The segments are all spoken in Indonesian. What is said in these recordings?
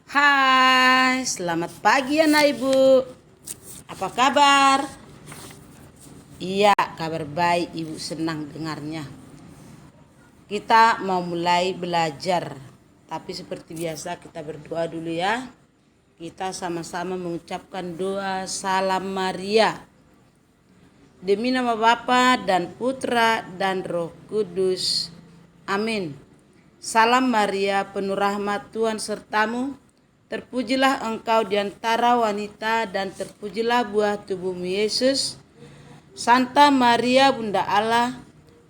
Hai, selamat pagi anak ibu. Apa kabar? Iya, kabar baik, ibu senang dengarnya. Kita mau mulai belajar, tapi seperti biasa kita berdoa dulu ya. Kita sama-sama mengucapkan doa Salam Maria. Demi nama Bapa dan Putra dan Roh Kudus. Amin. Salam Maria, penuh rahmat, Tuhan sertamu. Terpujilah engkau di antara wanita dan terpujilah buah tubuhmu Yesus. Santa Maria Bunda Allah,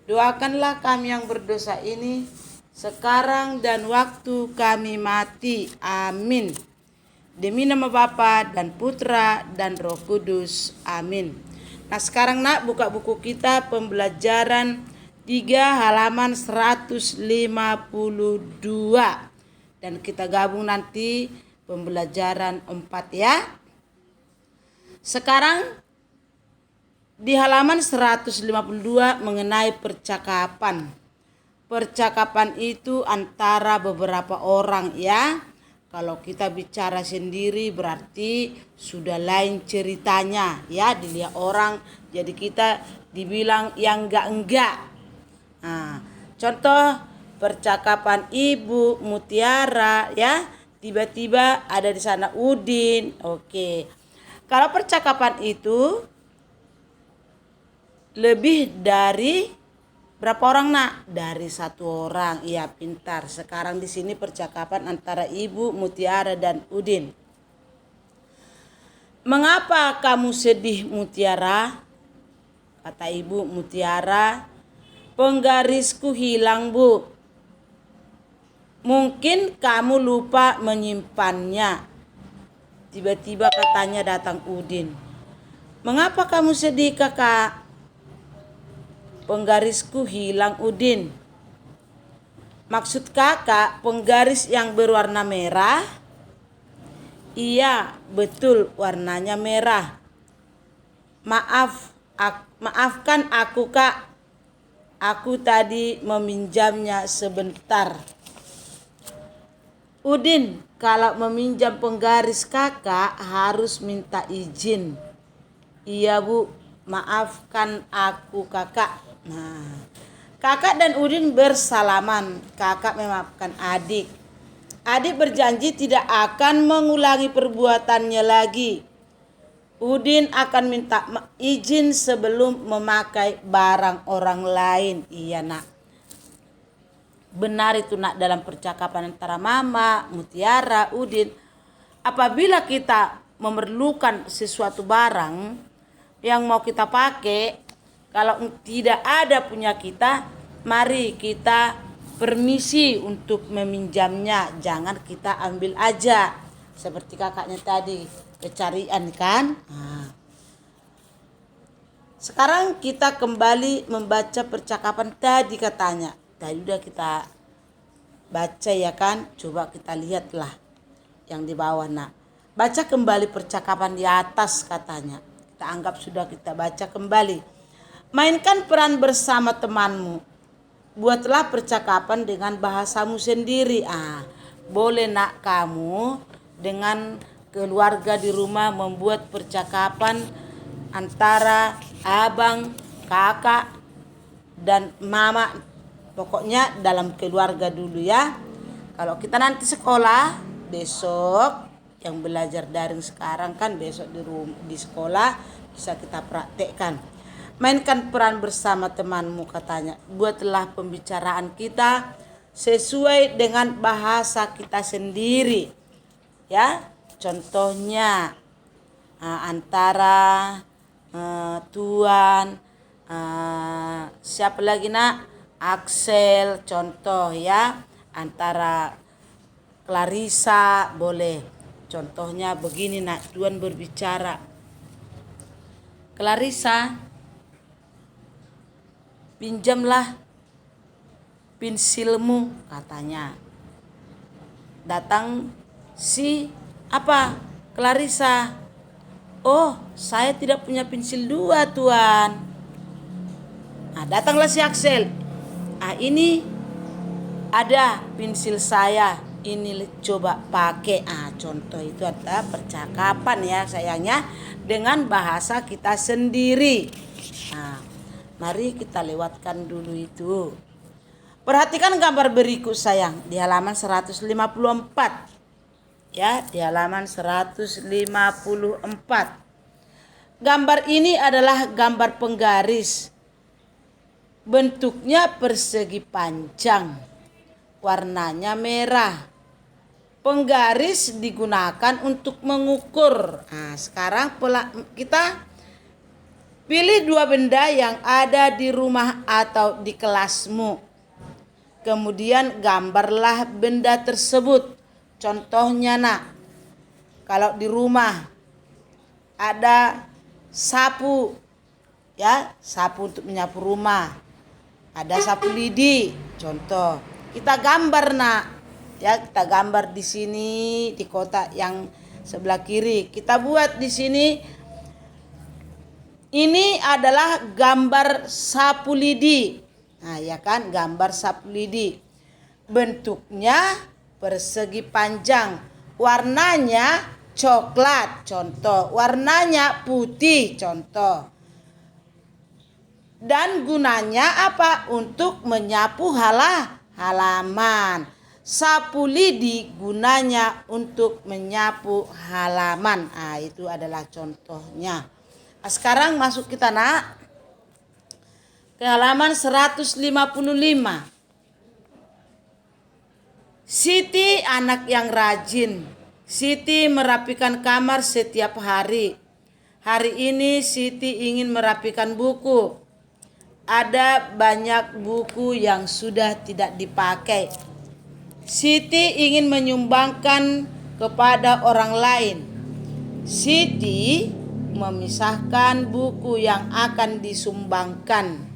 doakanlah kami yang berdosa ini sekarang dan waktu kami mati. Amin. Demi nama Bapa dan Putra dan Roh Kudus. Amin. Nah sekarang nak buka buku kita pembelajaran 3 halaman 152. Dan kita gabung nanti pembelajaran 4 ya. Sekarang di halaman 152 mengenai percakapan. Percakapan itu antara beberapa orang ya. Kalau kita bicara sendiri berarti sudah lain ceritanya ya, dilihat orang jadi kita dibilang yang enggak. Nah, contoh percakapan Ibu Mutiara ya, tiba-tiba ada di sana Udin. Oke. Kalau percakapan itu lebih dari berapa orang nak? Dari 1 orang. Iya pintar. Sekarang di sini percakapan antara Ibu Mutiara dan Udin. Mengapa kamu sedih Mutiara? Kata Ibu Mutiara, penggarisku hilang Bu. Mungkin kamu lupa menyimpannya. Tiba-tiba katanya datang Udin. Mengapa kamu sedih kakak? Penggarisku hilang Udin. Maksud kakak penggaris yang berwarna merah? Iya, betul warnanya merah. Maafkan aku kak. Aku tadi meminjamnya sebentar. Udin, kalau meminjam penggaris kakak harus minta izin. Iya Bu, maafkan aku kakak. Nah, kakak dan Udin bersalaman. Kakak memaafkan adik. Adik berjanji tidak akan mengulangi perbuatannya lagi. Udin akan minta izin sebelum memakai barang orang lain. Iya nak. Benar itu nak dalam percakapan antara Mama, Mutiara, Udin. Apabila kita memerlukan sesuatu barang yang mau kita pakai, kalau tidak ada punya kita, mari kita permisi untuk meminjamnya. Jangan kita ambil aja. Seperti kakaknya tadi, kecarian kan. Nah. Sekarang kita kembali membaca percakapan tadi katanya. Tadi udah kita baca ya kan. Coba kita lihatlah yang di bawah nak. Baca kembali percakapan di atas katanya. Kita anggap sudah kita baca kembali. Mainkan peran bersama temanmu. Buatlah percakapan dengan bahasamu sendiri. Boleh nak kamu dengan keluarga di rumah membuat percakapan antara abang, kakak, dan mama. Pokoknya dalam keluarga dulu ya. Kalau kita nanti sekolah besok yang belajar daring sekarang kan besok di sekolah bisa kita praktekkan. Mainkan peran bersama temanmu katanya. Buatlah pembicaraan kita sesuai dengan bahasa kita sendiri. Ya, contohnya antara Tuan, siapa lagi nak? Axel, contoh ya. Antara Clarissa boleh. Contohnya begini nak, Tuan berbicara. Clarissa, pinjamlah pensilmu katanya. Datang si apa? Clarissa. Oh, saya tidak punya pensil 2 Tuan. Datanglah si Axel. Ini ada pensil saya. ini coba pakai. Contoh itu adalah percakapan ya sayangnya dengan bahasa kita sendiri. Mari kita lewatkan dulu itu. Perhatikan gambar berikut sayang di halaman 154. Ya, di halaman 154. Gambar ini adalah gambar penggaris. Bentuknya persegi panjang. Warnanya merah. Penggaris digunakan untuk mengukur. Sekarang kita pilih 2 benda yang ada di rumah atau di kelasmu. Kemudian gambarlah benda tersebut. Contohnya kalau di rumah ada sapu, ya, sapu untuk menyapu rumah. Ada sapu lidi, contoh. Kita gambar ya, kita gambar di sini di kotak yang sebelah kiri. Kita buat di sini. Ini adalah gambar sapu lidi. Ya kan, gambar sapu lidi. Bentuknya persegi panjang. Warnanya coklat, contoh. Warnanya putih, contoh. Dan gunanya apa? Untuk menyapu halaman. Sapu lidi gunanya untuk menyapu halaman. Itu adalah contohnya. Sekarang masuk kita ke halaman 155. Siti anak yang rajin. Siti merapikan kamar setiap hari. Hari ini Siti ingin merapikan buku. Ada banyak buku yang sudah tidak dipakai. Siti ingin menyumbangkan kepada orang lain. Siti memisahkan buku yang akan disumbangkan.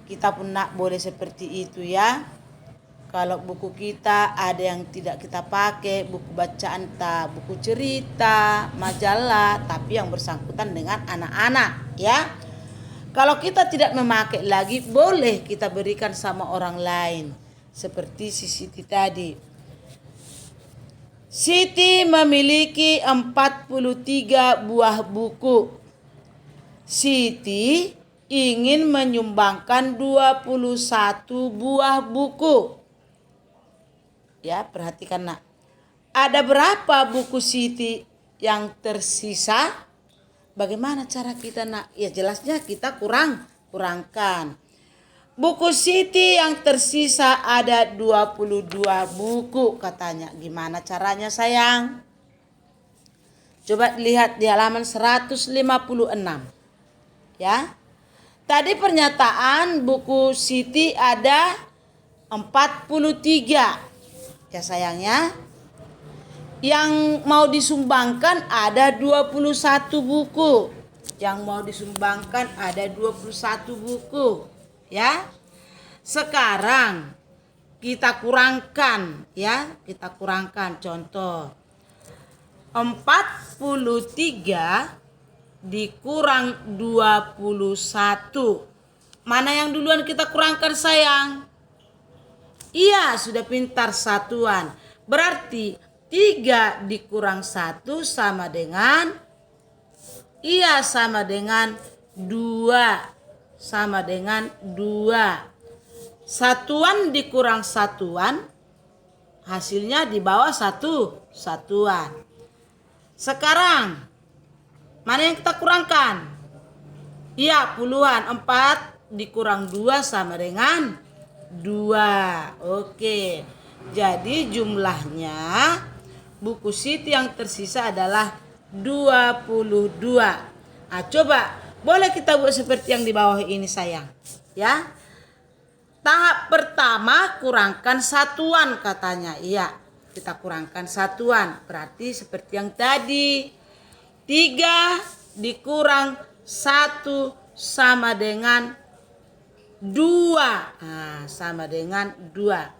Kita pun boleh seperti itu ya. Kalau buku kita ada yang tidak kita pakai, buku bacaan buku cerita, majalah, tapi yang bersangkutan dengan anak-anak ya. Kalau kita tidak memakai lagi, boleh kita berikan sama orang lain. Seperti si Siti tadi. Siti memiliki 43 buah buku. Siti ingin menyumbangkan 21 buah buku. Ya, perhatikan Ada berapa buku Siti yang tersisa? Bagaimana cara kita Ya jelasnya kita kurangkan. Buku Siti yang tersisa ada 22 buku katanya. Gimana caranya sayang? Coba lihat di halaman 156. Ya. Tadi pernyataan buku Siti ada 43. Ya sayangnya. Yang mau disumbangkan ada 21 buku. Yang mau disumbangkan ada 21 buku. Ya. Sekarang kita kurangkan ya. Kita kurangkan contoh. 43 dikurang 21. Mana yang duluan kita kurangkan sayang? Iya, sudah pintar satuan. Berarti 3 dikurang 1 sama dengan sama dengan 2. Sama dengan 2. Satuan dikurang satuan, hasilnya di bawah satuan. Sekarang mana yang kita kurangkan? Iya, puluhan. 4 dikurang 2 sama dengan 2. Oke. Jadi jumlahnya buku Siti yang tersisa adalah 22. Coba boleh kita buat seperti yang di bawah ini sayang. Ya. Tahap pertama kurangkan satuan katanya. Iya, kita kurangkan satuan. Berarti seperti yang tadi. 3 dikurang 1 sama dengan 2. Sama dengan 2.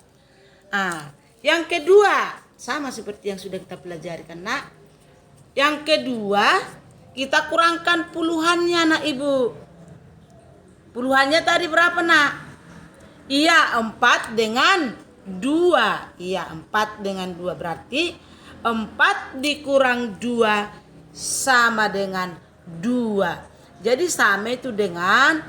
Yang kedua sama seperti yang sudah kita pelajari kan Yang kedua kita kurangkan puluhannya Ibu. Puluhannya tadi berapa Iya, 4 dengan 2. Iya, 4 dengan 2 berarti 4 dikurang 2 sama dengan 2. Jadi sama itu dengan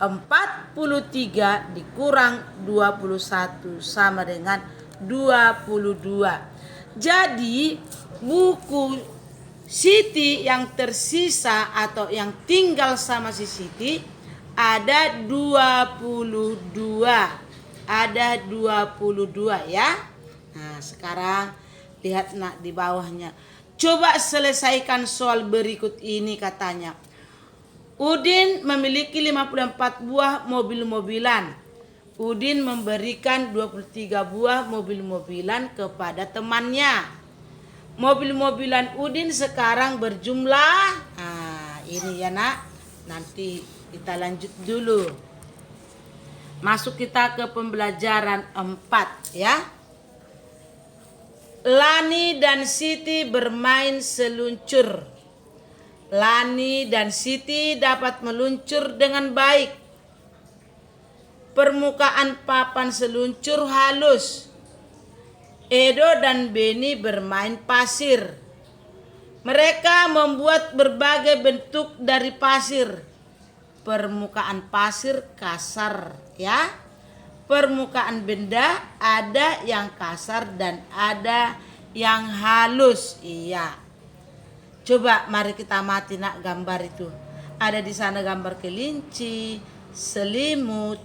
43 dikurang 21 sama dengan 22. Jadi buku Siti yang tersisa atau yang tinggal sama si Siti ada 22. Ada 22 ya. Nah, sekarang lihat nak di bawahnya. Coba selesaikan soal berikut ini katanya. Udin memiliki 54 buah mobil-mobilan. Udin memberikan 23 buah mobil-mobilan kepada temannya. Mobil-mobilan Udin sekarang berjumlah, ini ya nak. Nanti kita lanjut dulu. Masuk kita ke pembelajaran 4 ya. Lani dan Siti bermain seluncur. Lani dan Siti dapat meluncur dengan baik. Permukaan papan seluncur halus. Edo dan Beni bermain pasir. Mereka membuat berbagai bentuk dari pasir. Permukaan pasir kasar ya. Permukaan benda ada yang kasar dan ada yang halus. Iya. Coba mari kita amati nak gambar itu. Ada di sana gambar kelinci, selimut,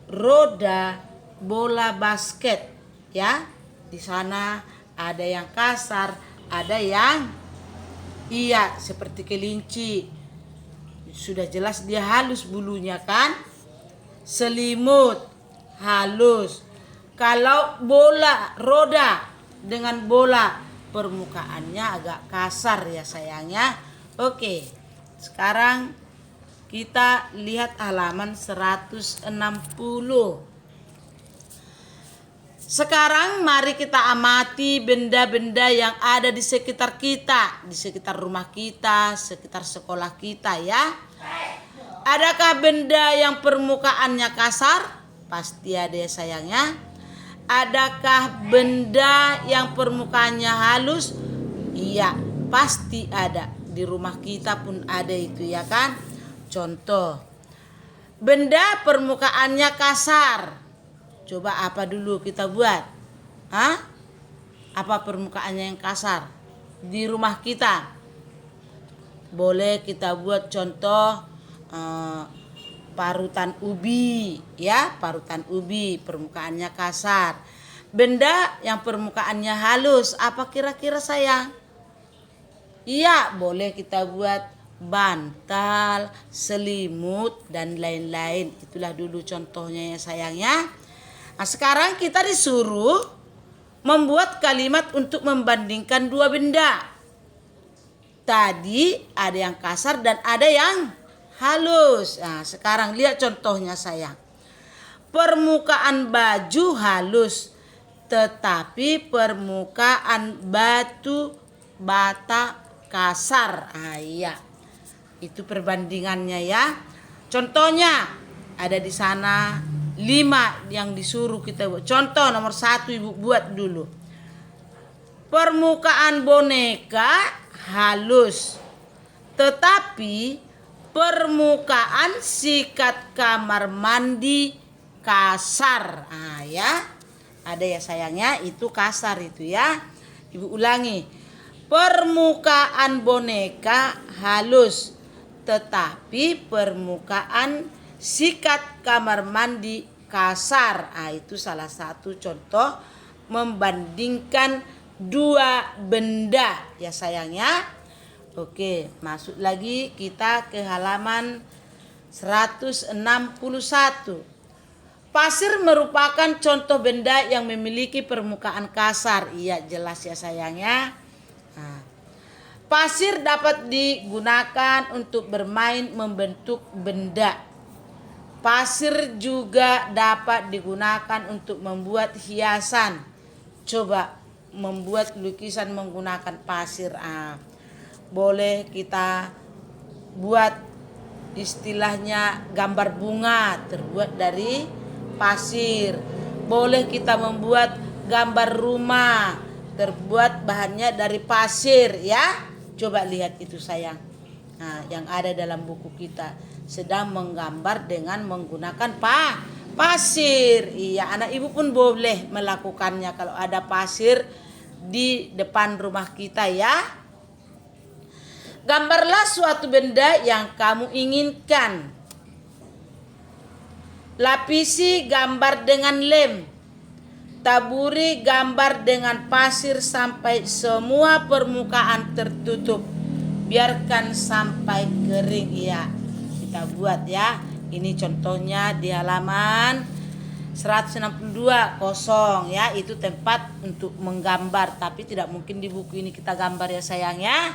roda, bola basket ya. Di sana ada yang kasar, ada yang seperti kelinci. Sudah jelas dia halus bulunya kan? Selimut halus. Kalau bola, roda dengan bola permukaannya agak kasar ya sayangnya. Oke. Sekarang kita lihat halaman 160. Sekarang mari kita amati benda-benda yang ada di sekitar kita, di sekitar rumah kita, sekitar sekolah kita ya. Adakah benda yang permukaannya kasar? Pasti ada ya sayangnya. Adakah benda yang permukaannya halus? Iya, pasti ada. Di rumah kita pun ada itu ya kan. Contoh, benda permukaannya kasar. Coba apa dulu kita buat? Apa permukaannya yang kasar di rumah kita? Boleh kita buat contoh parutan ubi ya, parutan ubi permukaannya kasar. Benda yang permukaannya halus apa kira-kira sayang? Iya, boleh kita buat bantal, selimut dan lain-lain. Itulah dulu contohnya ya sayang ya. Nah, sekarang kita disuruh membuat kalimat untuk membandingkan dua benda. Tadi ada yang kasar dan ada yang halus. Nah, sekarang lihat contohnya sayang. Permukaan baju halus, tetapi permukaan batu bata kasar. Iya. Itu perbandingannya ya. Contohnya ada di sana 5 yang disuruh kita buat. Contoh nomor 1 ibu buat dulu. Permukaan boneka halus, tetapi permukaan sikat kamar mandi kasar. Ya. Ada ya sayangnya, itu kasar itu ya. Ibu ulangi. Permukaan boneka halus, tetapi permukaan sikat kamar mandi kasar. Itu salah satu contoh membandingkan dua benda ya sayangnya. Oke, masuk lagi kita ke halaman 161. Pasir merupakan contoh benda yang memiliki permukaan kasar. Iya, jelas ya sayangnya. Pasir dapat digunakan untuk bermain membentuk benda. Pasir juga dapat digunakan untuk membuat hiasan. Coba membuat lukisan menggunakan pasir. Boleh kita buat istilahnya gambar bunga terbuat dari pasir. Boleh kita membuat gambar rumah terbuat bahannya dari pasir ya. Coba lihat itu sayang. Nah, yang ada dalam buku kita sedang menggambar dengan menggunakan pasir. Iya, anak ibu pun boleh melakukannya kalau ada pasir di depan rumah kita ya. Gambarlah suatu benda yang kamu inginkan. Lapisi gambar dengan lem. Taburi gambar dengan pasir sampai semua permukaan tertutup. Biarkan sampai kering ya. Kita buat ya. Ini contohnya di halaman 162 kosong ya. Itu tempat untuk menggambar. Tapi tidak mungkin di buku ini kita gambar ya sayang ya.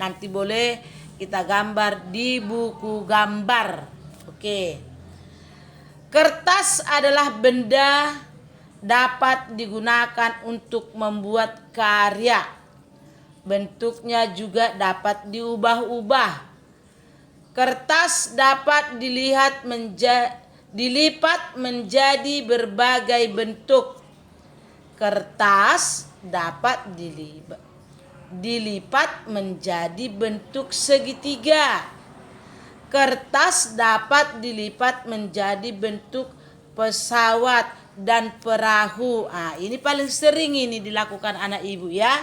Nanti boleh kita gambar di buku gambar. Oke. Kertas adalah benda dapat digunakan untuk membuat karya. Bentuknya juga dapat diubah-ubah. Kertas dapat dilipat menjadi berbagai bentuk. Kertas dapat dilipat menjadi bentuk segitiga. Kertas dapat dilipat menjadi bentuk pesawat dan perahu. Ini paling sering ini dilakukan anak ibu ya.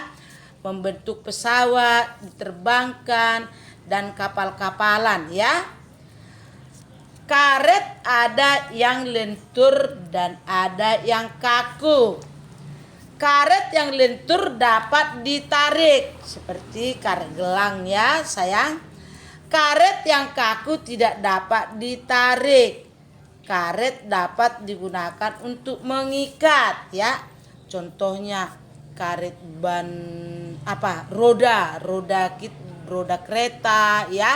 Membentuk pesawat, diterbangkan, dan kapal-kapalan ya. Karet ada yang lentur dan ada yang kaku. Karet yang lentur dapat ditarik seperti karet gelang ya sayang. Karet yang kaku tidak dapat ditarik. Karet dapat digunakan untuk mengikat ya. Contohnya karet roda kereta ya,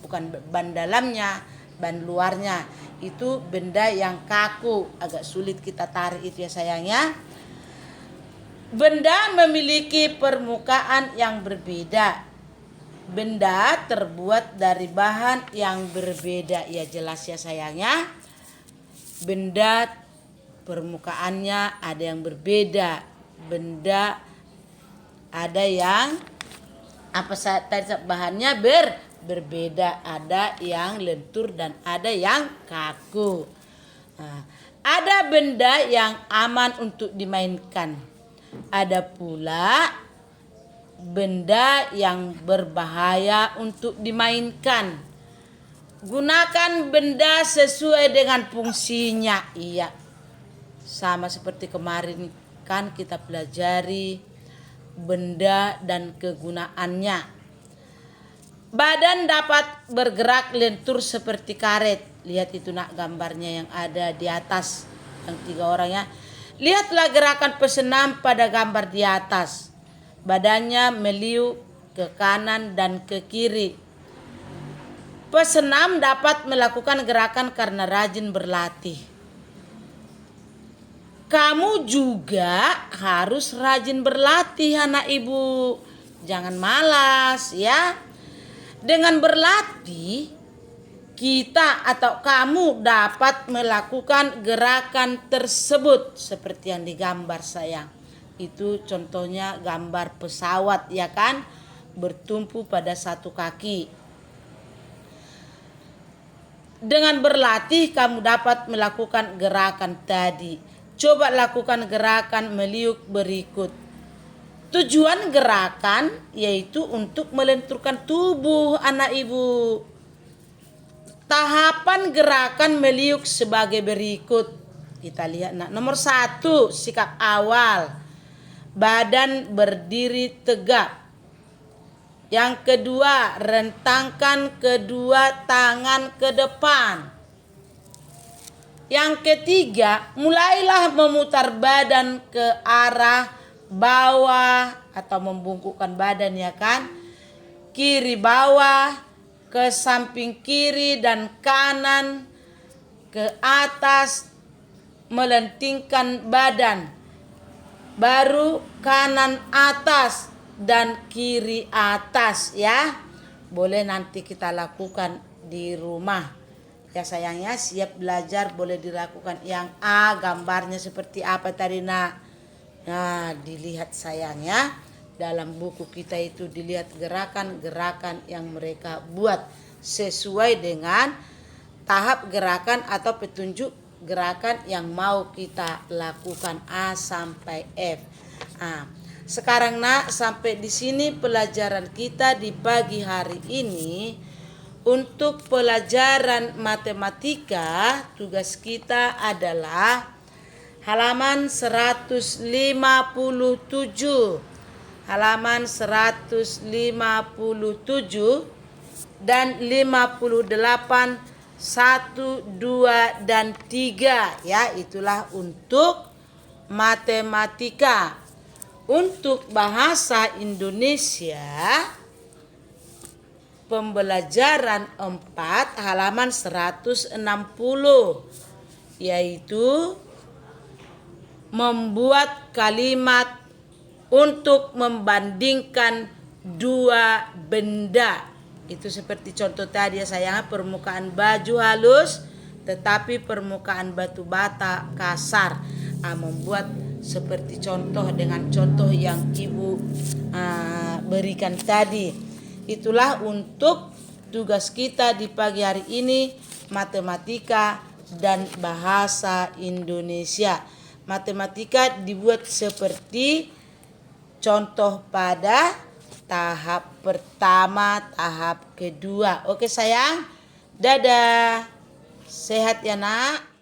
bukan ban dalamnya, ban luarnya. Itu benda yang kaku, agak sulit kita tarik itu ya sayang ya. Benda memiliki permukaan yang berbeda. Benda terbuat dari bahan yang berbeda. Ya jelas ya sayangnya. Benda permukaannya ada yang berbeda. Benda ada yang bahannya berbeda. Ada yang lentur dan ada yang kaku. Ada benda yang aman untuk dimainkan. Ada pula benda yang berbahaya untuk dimainkan. Gunakan benda sesuai dengan fungsinya. Iya. Sama seperti kemarin kan kita pelajari benda dan kegunaannya. Badan dapat bergerak lentur seperti karet. Lihat itu nak gambarnya yang ada di atas. Yang 3 orang ya. Lihatlah gerakan pesenam pada gambar di atas. Badannya meliuk ke kanan dan ke kiri. Pesenam dapat melakukan gerakan karena rajin berlatih. Kamu juga harus rajin berlatih anak ibu. Jangan malas ya. Dengan berlatih, kita atau kamu dapat melakukan gerakan tersebut. Seperti yang digambar sayang. Itu contohnya gambar pesawat ya kan. Bertumpu pada satu kaki. Dengan berlatih kamu dapat melakukan gerakan tadi. Coba lakukan gerakan meliuk berikut. Tujuan gerakan yaitu untuk melenturkan tubuh anak ibu. Tahapan gerakan meliuk sebagai berikut. Kita lihat nomor 1, sikap awal. Badan berdiri tegak. Yang kedua, rentangkan kedua tangan ke depan. Yang ketiga, mulailah memutar badan ke arah bawah atau membungkukkan badan ya kan. Kiri bawah, ke samping kiri dan kanan, ke atas, melentingkan badan. Baru kanan atas dan kiri atas ya. Boleh nanti kita lakukan di rumah Ya sayangnya, siap belajar boleh dilakukan. Yang A gambarnya seperti apa tadi nak? Nah, dilihat sayangnya, dalam buku kita itu dilihat gerakan-gerakan yang mereka buat sesuai dengan tahap gerakan atau petunjuk gerakan yang mau kita lakukan A sampai F. Nah, sekarang nak, sampai di sini pelajaran kita di pagi hari ini. Untuk pelajaran matematika, tugas kita adalah halaman 157. Halaman 157 dan 58, 1, 2, dan 3. Ya, itulah untuk matematika. Untuk bahasa Indonesia, pembelajaran 4 halaman 160, yaitu membuat kalimat untuk membandingkan dua benda. Itu seperti contoh tadi ya sayang, permukaan baju halus tetapi permukaan batu bata kasar. Membuat seperti contoh dengan contoh yang ibu berikan tadi. Itulah untuk tugas kita di pagi hari ini, matematika dan bahasa Indonesia. Matematika dibuat seperti contoh pada tahap pertama, tahap kedua. Oke sayang, dadah. Sehat ya nak.